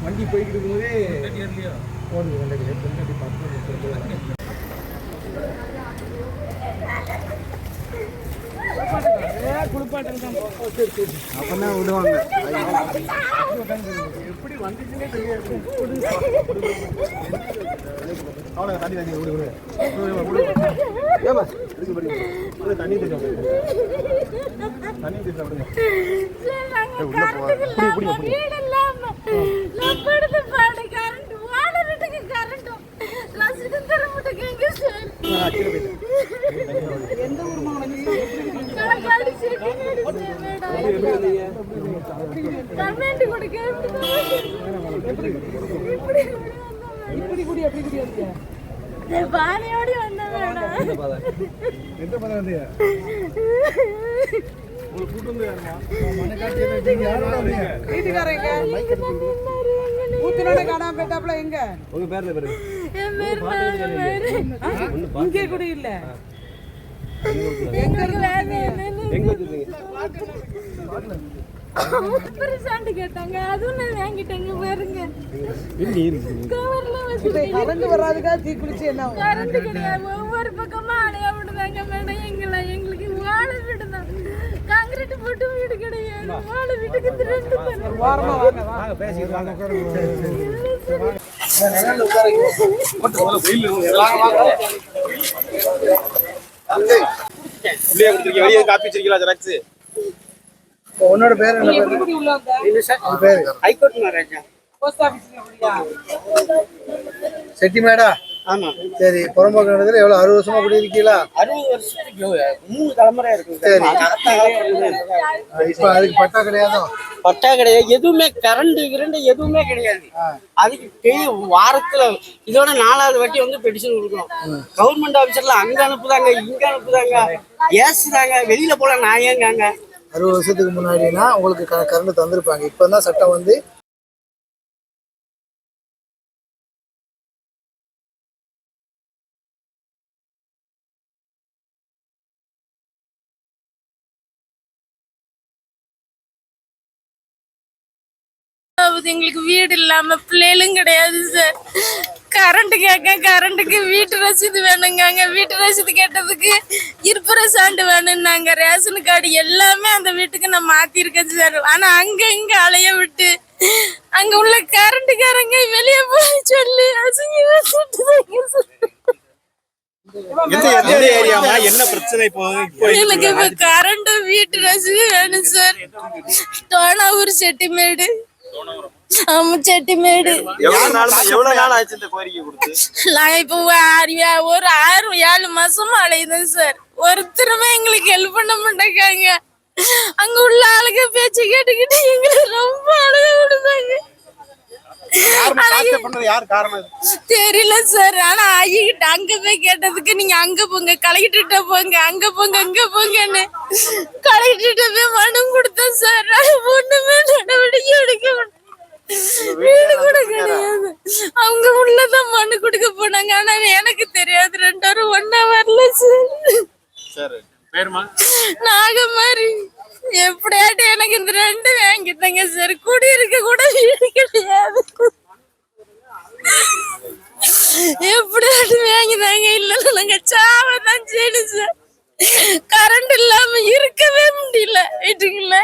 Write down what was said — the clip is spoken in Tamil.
வண்டி போய்கிட்டு இருக்கும்போதே ஓடுது வண்டி பின்னாடி பார்த்து அப்பதான் விடுவாங்க. எப்படி வந்துச்சுன்னே தெரியாது. தண்ணி தண்ணி விடு தண்ணி எந்த ஊர் பானையோடி வந்த வீட்டுக்காரங்க காணாம போயிட்டாப்ல எங்க உங்க பேர்ல பேரு இங்கே கூட இல்ல எங்க சாண்டு கேட்டாங்க அதுவும் நான் வாங்கிட்டேங்க பாருங்க கரண்ட் வராதுக்கா தீ குளிச்சு என்ன கரண்ட் கிடையாது ஒவ்வொரு பக்கமா அணையா விடுதாங்க மேடம் எங்களுக்கு வாழை வீடு தான் காங்கிரீட் போட்டு வீடு கிடையாது வாழை வீட்டுக்கு 2 வாரமா வாங்க பேசிக்கலாம் உன்னோட பேர் என்ன? ஹைகோர்ட் மகாராஜா செட்டிமேடா. ஆமா சரி. புறம்போக்கு இடத்துல எவ்வளவு 60 வருஷமா குடியிருக்கீங்களா? 60 வருஷத்துக்கு 3 தலைமுறை இருக்கு. சரி. இப்ப அதுக்கு பட்டா கிடையாது? பட்டா கிடையாது. எதுவுமே கரண்ட் எதுவுமே கிடையாது. அதுக்கு வாரத்துல இதோட 4வது வாட்டி வந்து பெட்டிஷன் கொடுக்கணும். கவர்மெண்ட் ஆபீசர்ல அங்க அனுப்புதாங்க இங்க அனுப்புதாங்க ஏசுதாங்க வெளியில போல நாயங்காங்க. 60 வருஷத்துக்கு முன்னாடினா உங்களுக்கு கரண்ட் தந்திருப்பாங்க. இப்பதான் சட்டம் வந்து எங்களுக்கு வீடு இல்லாம பிள்ளைகளும் கிடையாது சார். கரண்ட் கேட்க கரண்ட்டுக்கு வீட்டு ரசீது வேணுங்காங்க. வீட்டு ரசீது கேட்டதுக்கு இருப்புற சான்று வேணும்னாங்க. ரேஷன் கார்டு எல்லாமே அந்த வீட்டுக்கு நான் மாத்திருக்கேன் சார். ஆனா அங்க இங்க அலைய விட்டு அங்க உள்ள கரண்ட்டுக்காரங்க வெளியே போய் சொல்லி எனக்கு இப்ப கரண்ட் வீட்டு ரசீது வேணும் சார். டோனாவூர் செட்டிமேடு. ஆமா செட்டிமேடு. நான் இப்ப ஒரு 6-7 மாசமா அலையுதேன் சார். ஒருத்தருமே எங்களுக்கு ஹெல்ப் பண்ண மாட்டேங்காங்க. அங்க உள்ள ஆளுங்க பேச்சு கேட்டுக்கிட்டு எங்களை ரொம்ப அழுக விடுதாங்க. தெரியல சார். ஆனா ஐயிட்ட அங்க போய் கேட்டதுக்கு நீங்க அங்க போங்க கலெக்டர்கிட்ட போங்க அங்க போங்க இங்க போங்கன்னு கலெக்டர்கிட்ட போய் மனு கொடுத்தேன் சார். ஒண்ணுமே நடவடிக்கை எடுக்க வீடு கூட கிடையாது. அவங்க உள்ளதான் மனு கொடுக்க போனாங்க. ஆனா எனக்கு தெரியாது 2 பேரும் ஒன்னா வரல சார். நாகமாரி எப்படியாட்டு எனக்கு இந்த 2 வாங்கிட்டாங்க சார். குடியிருக்க கூட வீடு கிடையாது. எப்படியாட்டு வாங்கிட்டாங்க. இல்ல நாங்க சாவதான் செய்யணும் சார். கரண்ட் இல்லாம இருக்கவே முடியல வீட்டுக்குள்ள.